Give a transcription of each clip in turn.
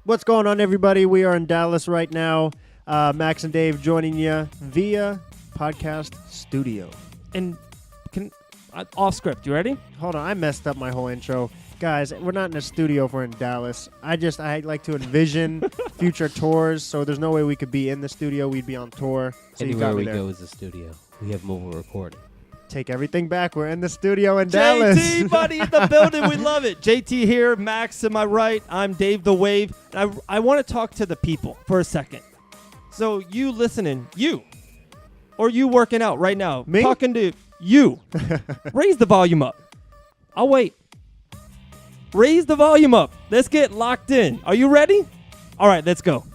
What's going on, everybody? We are in Dallas right now. Max and Dave joining you via podcast studio. And off script, you ready? Hold on, I messed up my whole intro. Guys, we're not in a studio if we're in Dallas. I like to envision future tours, so there's no way we could be in the studio. We'd be on tour. So Anywhere we go is a studio. We have mobile recording. Take everything back. We're in the studio in Dallas. JT, buddy, in the building. We love it. JT here, Max to my right. I'm Dave the Wave. I want to talk to the people for a second. So you listening, or you working out right now, Me? talking to you, raise the volume up. I'll wait. Raise the volume up. Let's get locked in. Are you ready? All right, let's go.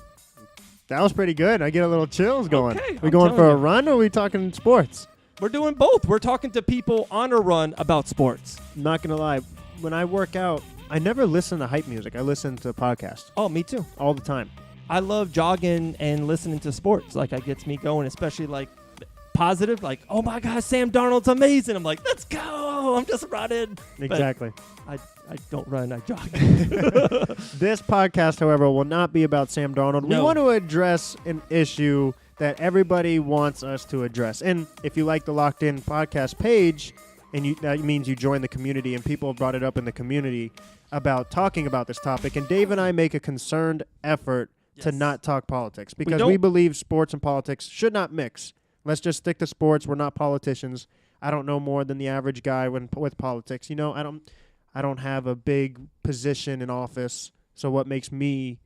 That was pretty good. I get a little chills going. Okay, We I'm going for telling a you. run, or are we talking sports? We're doing both. We're talking to people on a run about sports. I'm not going to lie. When I work out, I never listen to hype music. I listen to podcasts Oh, me too. all the time. I love jogging and listening to sports. Like, it gets me going, especially like positive. Like, oh my God, Sam Darnold's amazing. I'm like, let's go. I'm just running. Exactly. But I don't run. I jog. This podcast, however, will not be about Sam Darnold. No. We want to address an issue that everybody wants us to address. And if you like the Locked In podcast page, and that means you join the community, and people have brought it up in the community about talking about this topic. And Dave and I make a concerned effort to Yes. not talk politics because don't- we believe sports and politics should not mix. Let's just stick to sports. We're not politicians. I don't know more than the average guy with politics. You know, I don't have a big position in office, so what makes me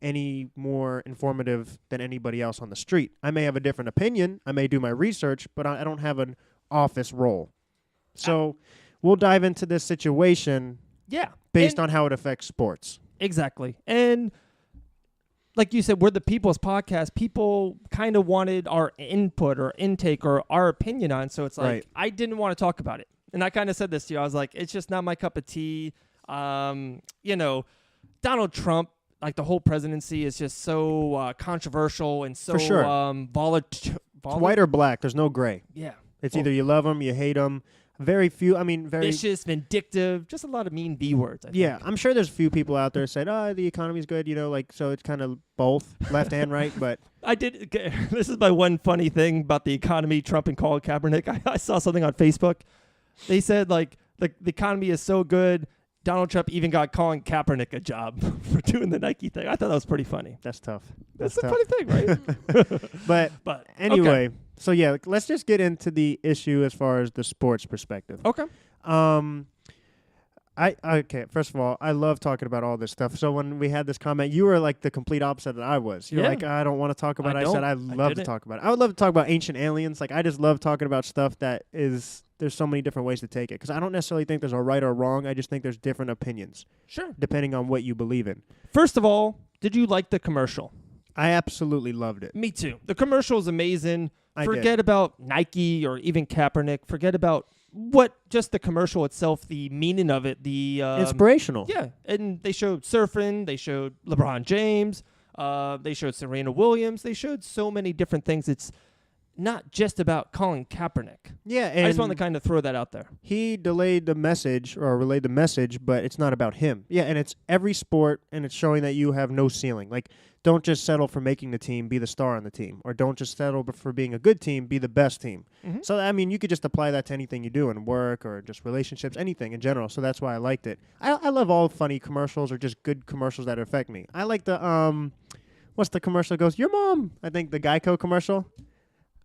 any more informative than anybody else on the street? I may have a different opinion. I may do my research, but I don't have an office role. So we'll dive into this situation Yeah. based And- on how it affects sports. Exactly. And like you said, we're the people's podcast. People kind of wanted our input or intake or our opinion on. So it's like, Right. I didn't want to talk about it. And I kind of said this to you. I was like, it's just not my cup of tea. Donald Trump, like the whole presidency is just so controversial and so For sure. volatile. It's white or black. There's no gray. Yeah. It's either you love them, you hate them. Very few. I mean, very. Vicious, vindictive, just a lot of mean B words. I Yeah, think. I'm sure there's a few people out there saying, "Oh, the economy's good," so it's kind of both, left and right. But I did. This is my one funny thing about the economy, Trump and Colin Kaepernick. I saw something on Facebook. They said, like, the economy is so good, Donald Trump even got Colin Kaepernick a job for doing the Nike thing. I thought that was pretty funny. that's tough. That's a tough. funny thing, right? But okay. anyway, so yeah, let's just get into the issue as far as the sports perspective. Okay. First of all, I love talking about all this stuff. So when we had this comment, you were like the complete opposite that I was. You're Yeah. like, I don't want to talk about it. I don't. said I love to didn't. talk about it. I would love to talk about ancient aliens. Like, I just love talking about stuff that is, there's so many different ways to take it. Because I don't necessarily think there's a right or wrong. I just think there's different opinions Sure. depending on what you believe in. First of all, did you like the commercial? I absolutely loved it. Me too. The commercial is amazing. I did. Forget about Nike or even Kaepernick. Forget about just the commercial itself, the meaning of it, the Inspirational. Yeah, and they showed surfing. They showed LeBron James. They showed Serena Williams. They showed so many different things. It's not just about Colin Kaepernick. Yeah, and I just want to kind of throw that out there. he delayed the message or relayed the message, but it's not about him. Yeah, and it's every sport, and it's showing that you have no ceiling. Like, don't just settle for making the team, be the star on the team. Or don't just settle for being a good team, be the best team. Mhm. So, I mean, you could just apply that to anything you do in work or just relationships, anything in general. So that's why I liked it. I love all funny commercials or just good commercials that affect me. I like the, what's the commercial that goes, your mom? I think the Geico commercial.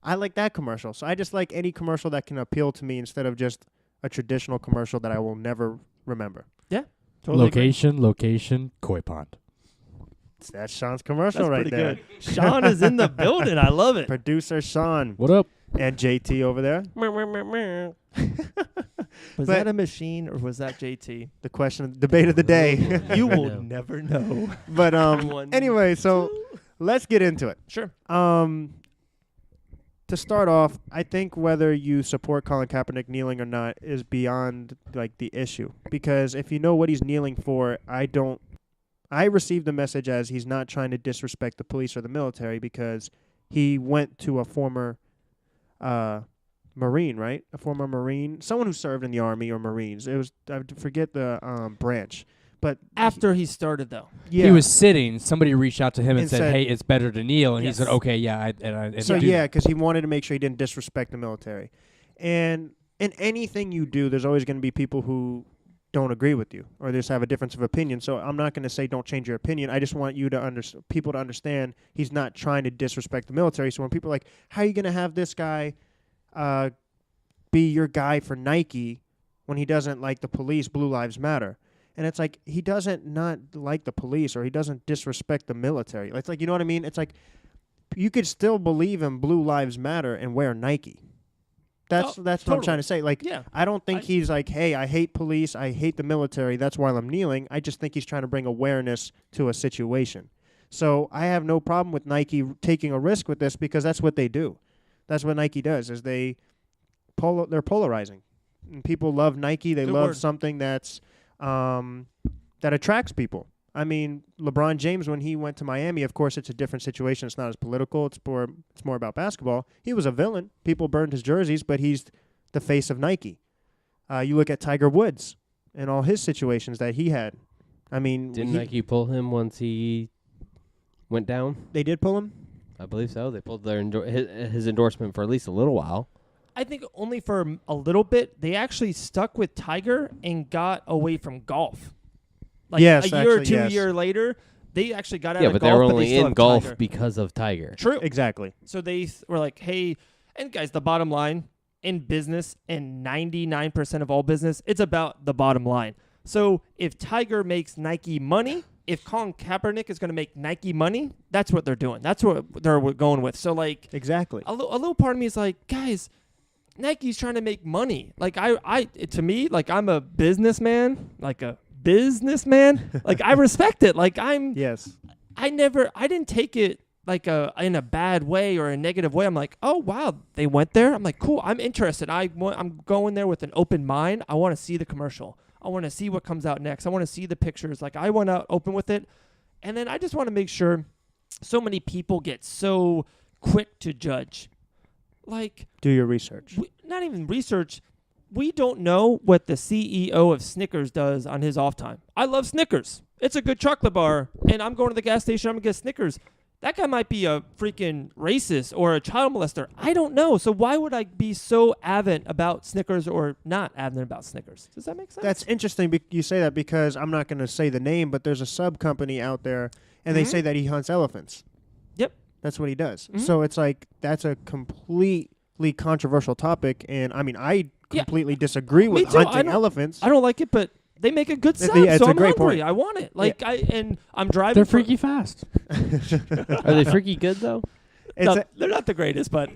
I like that commercial. So I just like any commercial that can appeal to me instead of just a traditional commercial that I will never remember. Totally agree. Location, Koi Pond. That's Sean's commercial That's right pretty there. good. Sean is in the building. I love it. Producer Sean What up? and JT over there. Was that a machine or was that JT? The question, debate of the day. You will No. never know. But One, anyway, so let's get into it. Sure. To start off, I think whether you support Colin Kaepernick kneeling or not is beyond like the issue, because if you know what he's kneeling for, I received the message as he's not trying to disrespect the police or the military because he went to a former Marine, right? A former Marine, someone who served in the Army or Marines. It was, I forget the branch, But After he started, though. yeah. He was sitting. Somebody reached out to him and And said, said- "Hey, it's better to kneel." And Yes. he said, "Okay, yeah." And So do yeah, that. because he wanted to make sure he didn't disrespect the military. And in anything you do, there's always going to be people who don't agree with you or just have a difference of opinion. So I'm not going to say don't change your opinion. I just want you to people to understand he's not trying to disrespect the military. So when people are like, how are you going to have this guy be your guy for Nike when he doesn't like the police, Blue Lives Matter? And it's like he doesn't not like the police or he doesn't disrespect the military. It's like, you know what I mean? It's like you could still believe in Blue Lives Matter and wear Nike. That's what I'm totally. trying to say. Like, Yeah. I don't think he's like, hey, I hate police, I hate the military, that's why I'm kneeling. I just think he's trying to bring awareness to a situation. So I have no problem with Nike taking a risk with this because that's what they do. That's what Nike does is they're polarizing. And people love Nike. They Good love word. something that's that attracts people. I mean, LeBron James, when he went to Miami, of course, it's a different situation. It's not as political. It's more about basketball. He was a villain. People burned his jerseys, but he's the face of Nike. You look at Tiger Woods and all his situations that he had. I mean, Didn't Nike pull him once he went down? they did pull him? I believe so. They pulled his endorsement for at least a little while. I think only for a little bit. They actually stuck with Tiger and got away from golf. Like Yes, a year or actually, 2 yes. years later, they actually got out Yeah, of but golf. they were but only still in have golf Tiger. because of Tiger. True. Exactly. So they were like, hey, and guys, the bottom line in business and 99% of all business, it's about the bottom line. So if Tiger makes Nike money, if Colin Kaepernick is going to make Nike money, that's what they're doing. That's what they're going with. So like Exactly. a little part of me is like, guys, Nike's trying to make money. Like to me, like I'm a businessman, like I respect it. Like Yes. I didn't take it like in a bad way or a negative way. I'm like, oh wow, they went there. I'm like, cool. I'm interested. I'm going there with an open mind. I want to see the commercial. I want to see what comes out next. I want to see the pictures. Like I want to open with it, and then I just want to make sure. So many people get so quick to judge. Like Do your research. not even research. We don't know what the CEO of Snickers does on his off time. I love Snickers. It's a good chocolate bar, and I'm going to the gas station. I'm going to get Snickers. That guy might be a freaking racist or a child molester. I don't know. So why would I be so avid about Snickers or not avid about Snickers? Does that make sense? That's interesting you say that because I'm not going to say the name, but there's a sub company out there, and they Mhm. say that he hunts elephants. Yep. That's what he does. Mhm. So it's like that's a completely controversial topic, and I mean I Yeah. completely disagree Me with too. I hunting don't- elephants. I don't like it, but they make a good sub, Yeah, it's so a I'm great hungry. point. I want it. Like I'm driving. They're for- freaky fast. Are they freaky good, though? They're not the greatest, but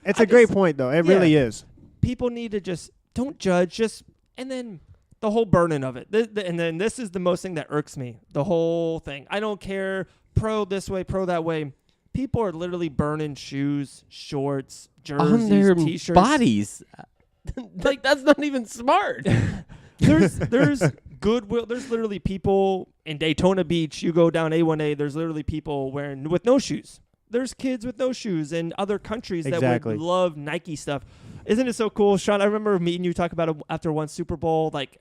It's I a great just- point though. It yeah. really is. people need to just don't judge, and then the whole burden of it. And then this is the most thing that irks me. The whole thing. I don't care pro this way, pro that way. People are literally burning shoes, shorts, jerseys, On their T-shirts. bodies. Like, that's not even smart. There's goodwill. There's literally people in Daytona Beach. You go down A1A. There's literally people with no shoes. There's kids with no shoes in other countries that Exactly. would love Nike stuff. Isn't it so cool, Sean? I remember meeting you talk about it after one Super Bowl. Like,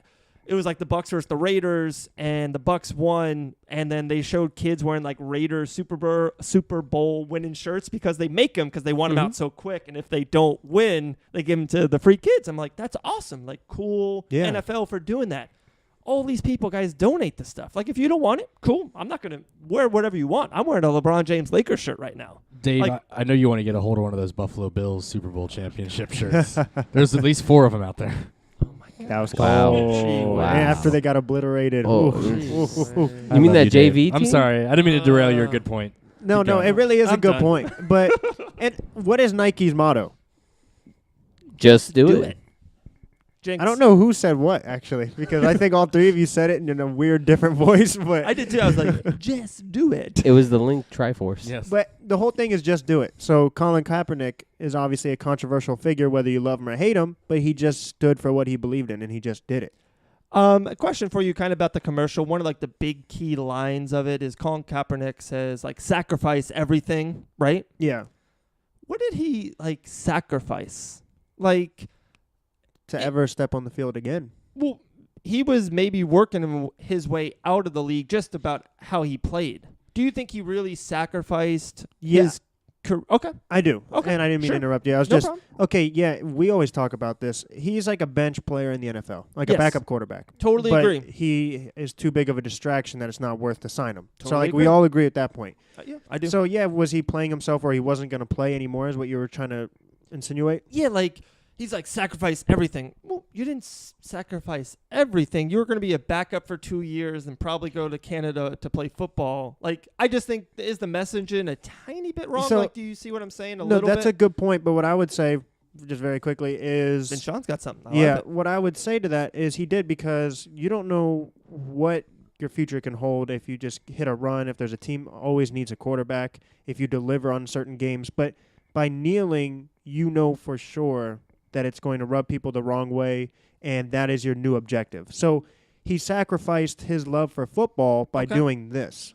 it was like the Bucks versus the Raiders, and the Bucks won. And then they showed kids wearing like Raiders Super Bowl winning shirts because they make them because they want them out so quick. And if they don't win, they give them to the free kids. I'm like, that's awesome. Like, cool Yeah. NFL for doing that. All these people, guys, donate the stuff. Like, if you don't want it, cool. I'm not going to wear whatever you want. I'm wearing a LeBron James Lakers shirt right now. Dave, Like- I know you want to get a hold of one of those Buffalo Bills Super Bowl championship shirts. There's at least 4 of them out there. Oh, my God. That was Wow. cold. Wow. And after they got obliterated. Oh, oof, jeez. oof, oof. I You mean love that JV Dave. I'm team? sorry. I didn't mean to derail your good point. No, Keep no, going. it really is a I'm good done. point. But and what is Nike's motto? Just do it. Jinx. I don't know who said what actually, because I think all 3 of you said it in a weird, different voice. But I did too. I was like, just do it. It was the Link Triforce. Yes. But the whole thing is just do it. So Colin Kaepernick is obviously a controversial figure, whether you love him or hate him, but he just stood for what he believed in, and he just did it. A question for you kind of about the commercial. One of like the big key lines of it is Colin Kaepernick says like sacrifice everything, right? Yeah. What did he like sacrifice? Like, To ever step on the field again. well, he was maybe working his way out of the league just about how he played. Do you think he really sacrificed his career? Okay. I do. Okay. And I didn't mean to interrupt you. I was No just problem. okay. Yeah, we always talk about this. He's like a bench player in the NFL, like Yes. a backup quarterback. Totally but agree. he is too big of a distraction that it's not worth to sign him. So Totally like we agree. all agree at that point. Yeah, I do. So yeah, was he playing himself or he wasn't going to play anymore? Is what you were trying to insinuate? Yeah, like he's like sacrifice everything. Well, you didn't sacrifice everything. You were going to be a backup for 2 years and probably go to Canada to play football. Like, I just think is the messaging a tiny bit wrong? So- like, do you see what I'm saying? No, Little that's bit. a good point. But what I would say, just very quickly, is Then Sean's got something. I yeah. like it. What I would say to that is he did because you don't know what your future can hold if you just hit a run. If there's a team always needs a quarterback, if you deliver on certain games, but by kneeling, you know for sure that it's going to rub people the wrong way, and that is your new objective. So he sacrificed his love for football by Okay. doing this.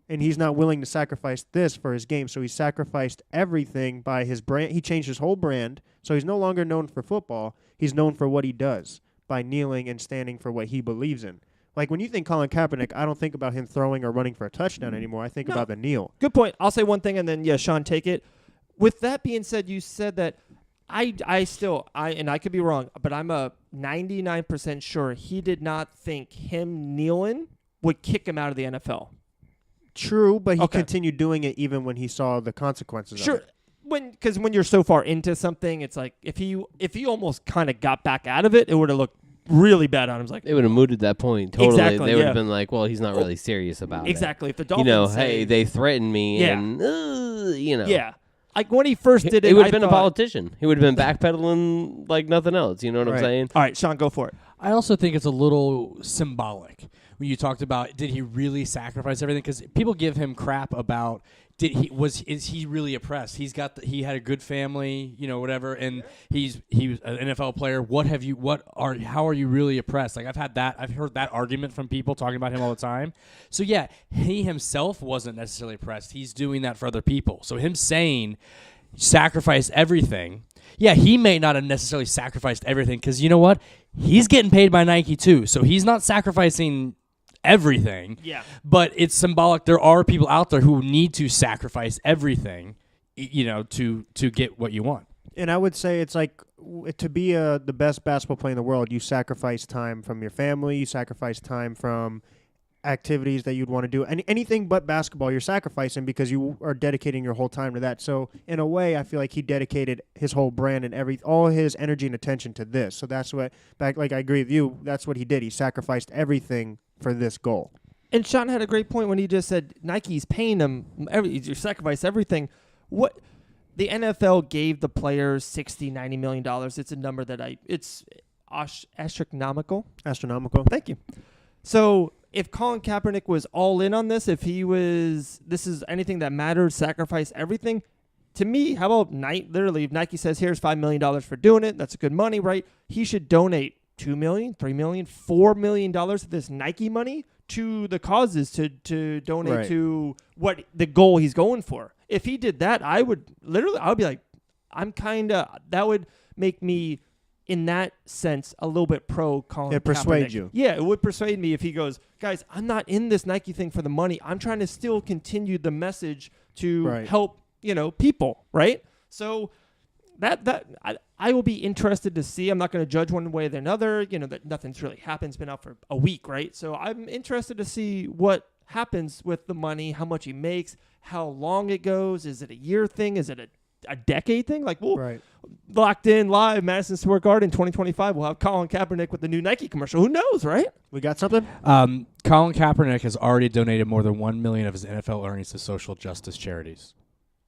And he's not willing to sacrifice this for his game. So he sacrificed everything by his brand. He changed his whole brand. So he's no longer known for football. He's known for what he does by kneeling and standing for what he believes in. Like when you think Colin Kaepernick, I don't think about him throwing or running for a touchdown anymore. I think No. about the kneel. Good point. I'll say one thing and then, yeah, Sean, take it. With that being said, you said that I still, and I could be wrong, but I'm a 99% sure he did not think him kneeling would kick him out of the NFL. True, but he Okay. continued doing it even when he saw the consequences of Sure. it. Because when you're so far into something, it's like if he almost kind of got back out of it, it would have looked really bad on him. It's like They would have mooted that point totally. Exactly, They would yeah. have been like, well, he's not really serious about it. exactly if the You Dolphins know, say, hey, they threatened me, Yeah. and you know, yeah, like when he first did it, he would I have been a thought- politician. He would have been backpedaling like nothing else. You know what Right. I'm saying? All right, Sean, go for it. I also think it's a little symbolic when you talked about did he really sacrifice everything? Because people give him crap about is he really oppressed? He had a good family, you know, whatever, and he was an NFL player. How are you really oppressed? Like I've heard that argument from people talking about him all the time. So yeah, he himself wasn't necessarily oppressed. He's doing that for other people. So him saying sacrifice everything. Yeah, he may not have necessarily sacrificed everything because you know what? He's getting paid by Nike too. So he's not sacrificing everything. Yeah. But it's symbolic. There are people out there who need to sacrifice everything, you know, to get what you want. And I would say it's like to be the best basketball player in the world, you sacrifice time from your family, you sacrifice time from activities that you'd want to do. Anything but basketball, you're sacrificing because you are dedicating your whole time to that. So in a way, I feel like he dedicated his whole brand and all his energy and attention to this. So that's what, I agree with you, that's what he did. He sacrificed everything for this goal. And Sean had a great point when he just said Nike's paying him you sacrifice everything. What the NFL gave the players $60-90 million. It's a number that it's astronomical. Astronomical. Thank you. So if Colin Kaepernick was all in on this, this is anything that matters, sacrifice everything. To me, how about literally if Nike says here's $5 million for doing it, that's good money, right? He should donate $2 million, $3 million, $4 million of this Nike money to the causes to donate Right. to what the goal he's going for. If he did that, I would be like, that would make me, in that sense, a little bit pro Colin Kaepernick. It persuades you. Yeah, it would persuade me if he goes, guys, I'm not in this Nike thing for the money. I'm trying to still continue the message to Right. help, people, right? So I will be interested to see. I'm not going to judge one way or another. That nothing's really happened. It's been out for a week, right? So I'm interested to see what happens with the money, how much he makes, how long it goes. Is it a year thing? Is it a decade thing? Like, Right. locked in live, Madison Square Garden 2025. We'll have Colin Kaepernick with the new Nike commercial. Who knows, right? We got something? Colin Kaepernick has already donated more than $1 million of his NFL earnings to social justice charities.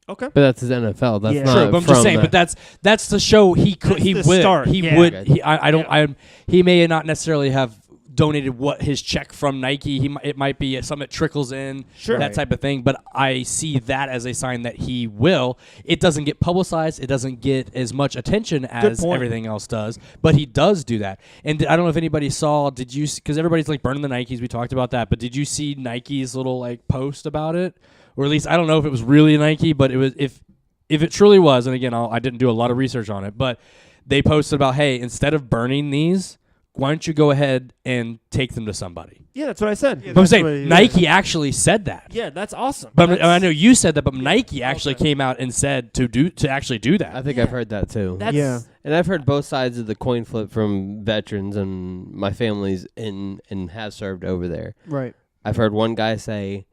Okay. But that's his NFL. That's Yeah. not. True, but I'm just from saying. the- But that's the show he could. That's He the would. start. He Yeah. would. Okay. He may not necessarily have donated what his check from Nike. It might be some that trickles in. Sure. That Right. type of thing. But I see that as a sign that he will. It doesn't get publicized. It doesn't get as much attention as point. everything else does. But he does do that. And I don't know if anybody saw. Did you? Because everybody's like burning the Nikes. We talked about that. But did you see Nike's little like post about it? Or at least I don't know if it was really Nike, but it was if it truly was, and again, I didn't do a lot of research on it, but they posted about, hey, instead of burning these, why don't you go ahead and take them to somebody? Yeah, that's what I said. Yeah, But I'm that's what saying he- Nike actually said that. Yeah, that's awesome. But That's- I know you said that, but Nike actually came out and said to actually do that. I think I've heard that too. That's, Yeah. And I've heard both sides of the coin flip from veterans, and my family's in and has served over there. Right. I've heard one guy say,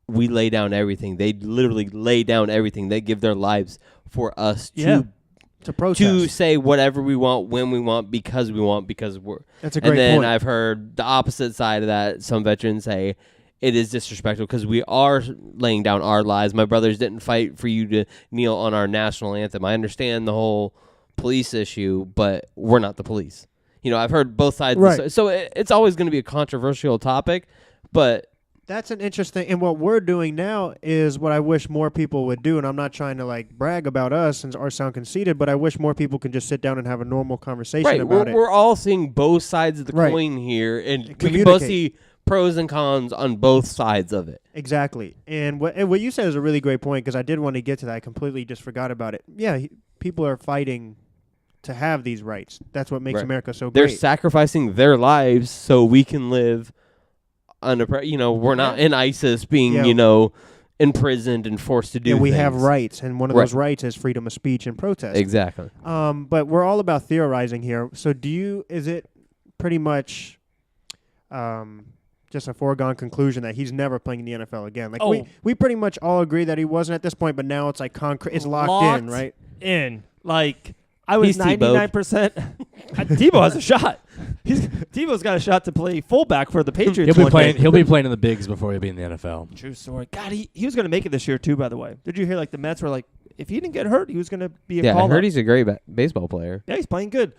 "We lay down everything." They literally lay down everything. They give their lives for us Yeah. To protest. to say whatever we want, when we want, because we're. That's a great And then point. I've heard the opposite side of that. Some veterans say it is disrespectful because we are laying down our lives. My brothers didn't fight for you to kneel on our national anthem. I understand the whole police issue, but we're not the police. I've heard both sides. Right. So it's always going to be a controversial topic, but That's an interesting, and what we're doing now is what I wish more people would do. And I'm not trying to like brag about us or sound conceited, but I wish more people could just sit down and have a normal conversation about it. We're all seeing both sides of the Right. coin here, and we can Communicate. both see pros and cons on both sides of it. Exactly. And what you said is a really great point, because I did want to get to that. I completely just forgot about it. Yeah, people are fighting to have these rights. That's what makes Right. America so They're great. sacrificing their lives so we can live we're not in ISIS being, Yeah. imprisoned and forced to do and we things. have rights, and one of Right. those rights is freedom of speech and protest. Exactly. But we're all about theorizing here. So is it pretty much just a foregone conclusion that he's never playing in the NFL again? Like we pretty much all agree that he wasn't at this point, but now it's like concrete. It's locked in, right? In. Like, I was He's Tebow'd. 99%. Tebow has a shot. Tebow's got a shot to play fullback for the Patriots. He'll be one playing. day. He'll be playing in the bigs before he'll be in the NFL. True story. God, he was going to make it this year too. By the way, did you hear like the Mets were like, if he didn't get hurt, he was going to be a Yeah, I call-up. heard he's a great baseball player. Yeah, he's playing good.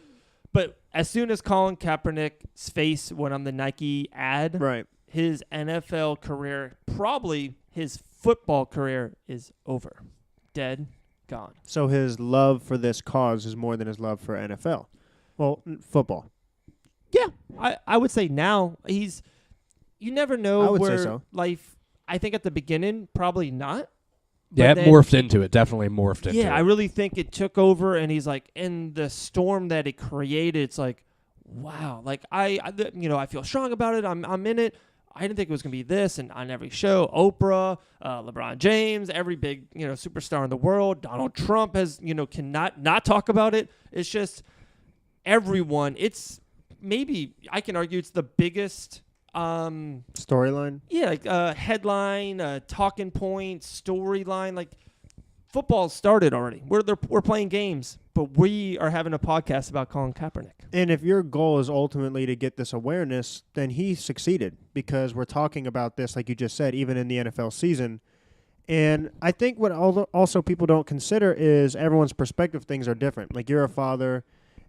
But as soon as Colin Kaepernick's face went on the Nike ad, Right. his NFL career, probably his football career, is over. Dead, gone. So his love for this cause is more than his love for NFL. Well, football. Yeah, I would say now you never know I would say where so. life. I think at the beginning, probably not. Yeah, But it then- morphed into it. Definitely morphed into it. Yeah, I really think it took over, and he's like, in the storm that it created, it's like, wow. Like I feel strong about it. I'm in it. I didn't think it was gonna be this, and on every show, Oprah, LeBron James, every big superstar in the world, Donald Trump has cannot not talk about it. It's just everyone. It's maybe I can argue it's the biggest. Storyline. Yeah, like headline, talking point, storyline. Like football started already. We're playing games, but we are having a podcast about Colin Kaepernick. And if your goal is ultimately to get this awareness, then he succeeded, because we're talking about this, like you just said, even in the NFL season. And I think what also people don't consider is everyone's perspective. Things are different. Like you're a father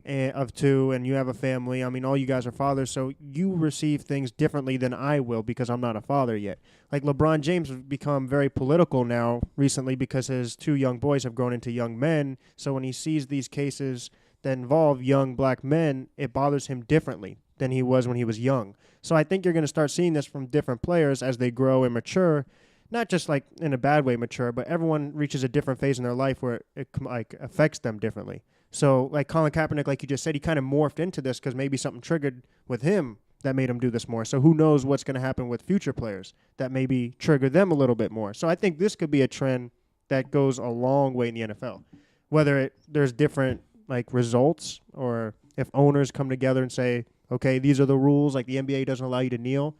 of two, and you have a family. I mean, all you guys are fathers, so you receive things differently than I will, because I'm not a father yet. Like LeBron James has become very political now recently because his two young boys have grown into young men. So when he sees these cases that involve young black men, it bothers him differently than he was when he was young. So I think you're going to start seeing this from different players as they grow and mature. Not just like in a bad way mature, but everyone reaches a different phase in their life where it like affects them differently. So like Colin Kaepernick, like you just said, he kind of morphed into this because maybe something triggered with him that made him do this more. So who knows what's going to happen with future players that maybe trigger them a little bit more. So I think this could be a trend that goes a long way in the NFL. Whether there's different like results, or if owners come together and say, okay, these are the rules, like the NBA doesn't allow you to kneel.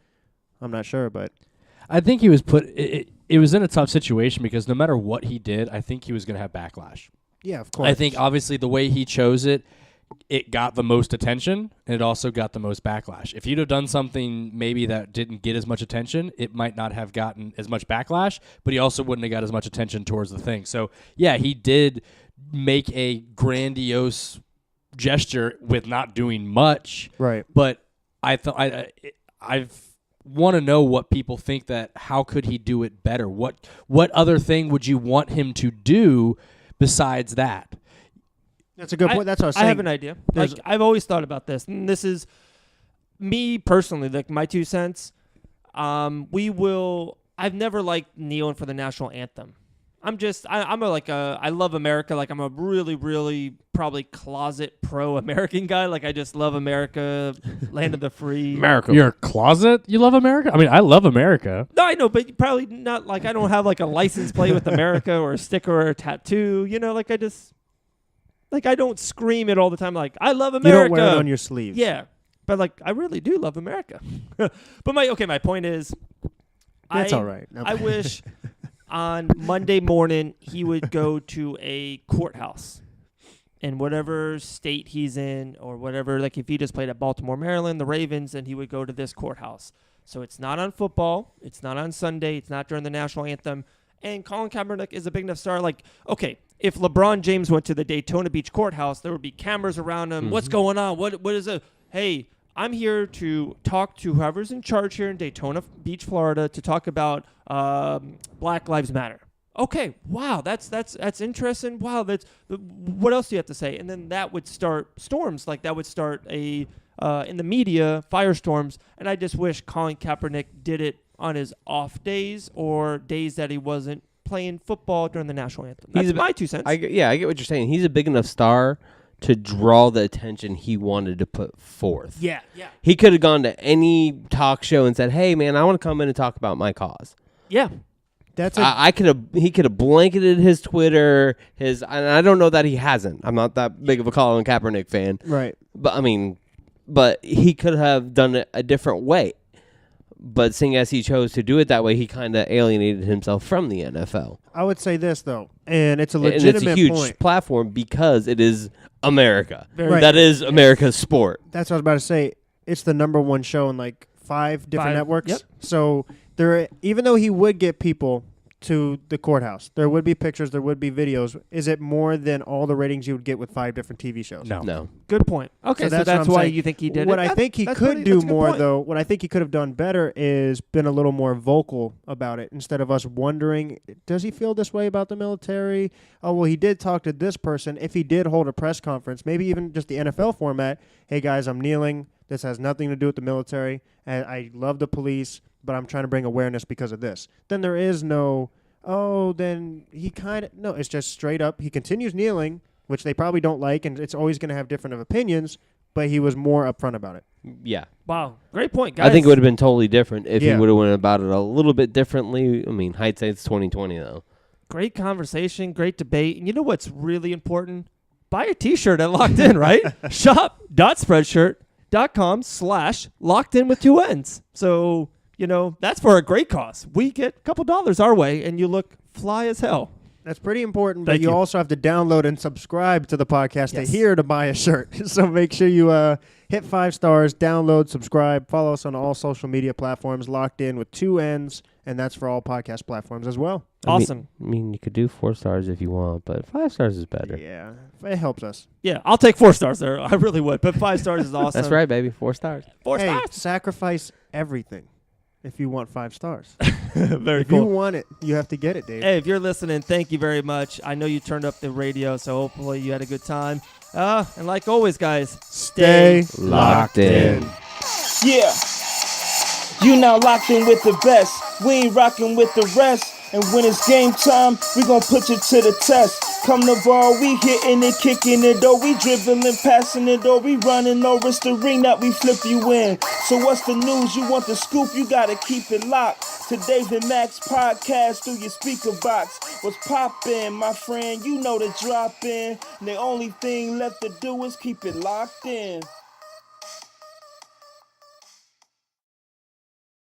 I'm not sure, but I think he was it was in a tough situation because no matter what he did, I think he was going to have backlash. yeah, of course. I think obviously the way he chose it got the most attention, and it also got the most backlash. If you'd have done something maybe that didn't get as much attention, it might not have gotten as much backlash, but he also wouldn't have got as much attention towards the thing. So, yeah, he did make a grandiose gesture with not doing much, right. but I want to know what people think, that how could he do it better? What other thing would you want him to do besides that? That's a good point. That's what I was saying. I have an idea. Like I've always thought about this, and this is me personally, like my 2 cents. I've never liked kneeling for the national anthem. I love America. Like, I'm a really, really probably closet pro-American guy. Like, I just love America, land of the free. America. You're a closet? You love America? I mean, I love America. No, I know, but probably not. Like, I don't have like a license plate with America or a sticker or a tattoo. You know, like I don't scream it all the time. Like, I love America. You don't wear it on your sleeves. Yeah, but like, I really do love America. But my point is, That's all right. I wish on Monday morning he would go to a courthouse in whatever state he's in or whatever. Like, if he just played at Baltimore, Maryland, the Ravens, then he would go to this courthouse. So it's not on football. It's not on Sunday. It's not during the national anthem. And Colin Kaepernick is a big enough star. Like, okay, if LeBron James went to the Daytona Beach courthouse, there would be cameras around him. Mm-hmm. What's going on? What is it? Hey, I'm here to talk to whoever's in charge here in Daytona Beach, Florida, to talk about Black Lives Matter. Okay, wow, that's interesting. Wow, what else do you have to say? And then that would start storms. Like, that would start in the media, firestorms. And I just wish Colin Kaepernick did it on his off days or days that he wasn't playing football during the national anthem. That's my 2 cents. I get what you're saying. He's a big enough star to draw the attention he wanted to put forth. Yeah. He could have gone to any talk show and said, "Hey, man, I want to come in and talk about my cause." Yeah. He could have blanketed his Twitter, and I don't know that he hasn't. I'm not that big of a Colin Kaepernick fan. Right. But he could have done it a different way. But seeing as he chose to do it that way, he kind of alienated himself from the NFL. I would say this, though, and it's a legitimate and it's a huge point. Platform because it is America. Right. That is America's sport. That's what I was about to say. It's the number one show in like 5 different networks. Yep. So even though he would get people to the courthouse, there would be pictures, there would be videos. Is it more than all the ratings you would get with 5 different TV shows? No. Good point. Okay, so that's what why I'm saying. you think he did what it. I think he could do more, though, what I think he could have done better is been a little more vocal about it instead of us wondering, does he feel this way about the military? Oh, well, he did talk to this person. If he did hold a press conference, maybe even just the NFL format, hey, guys, I'm kneeling. This has nothing to do with the military. And I love the police, but I'm trying to bring awareness because of this. Then there is no... Oh, then he no, it's just straight up. He continues kneeling, which they probably don't like, and it's always going to have different opinions, but he was more upfront about it. Yeah. Wow. Great point, guys. I think it would have been totally different if he would have went about it a little bit differently. I mean, hindsight's 20/20, though. Great conversation, great debate. And you know what's really important? Buy a T-shirt at Locked In, right? Shop.spreadshirt.com/locked in with 2 N's. So... that's for a great cause. We get a couple dollars our way, and you look fly as hell. That's pretty important, but Thank you you. also have to download and subscribe to the podcast Yes. to hear to buy a shirt. So make sure you hit 5 stars, download, subscribe, follow us on all social media platforms, Locked In with 2 N's, and that's for all podcast platforms as well. Awesome. I mean, you could do 4 stars if you want, but 5 stars is better. Yeah, it helps us. Yeah, I'll take 4 stars there. I really would, but 5 stars is awesome. That's right, baby. 4 stars. 4 Hey, stars. sacrifice everything if you want 5 stars. Very If cool. you want it, you have to get it, Dave. Hey, if you're listening, thank you very much. I know you turned up the radio, so hopefully you had a good time. And like always, guys, stay locked in. Yeah, you now locked in with the best. We ain't rocking with the rest. And when it's game time, we gon' put you to the test. Come to ball, we hitting it, kicking it, or we dribbling, passing it, or we running, or it's the ring that we flip you in. So what's the news? You want the scoop? You gotta keep it locked to David Max podcast through your speaker box. What's poppin', my friend? You know the drop in. And the only thing left to do is keep it locked in.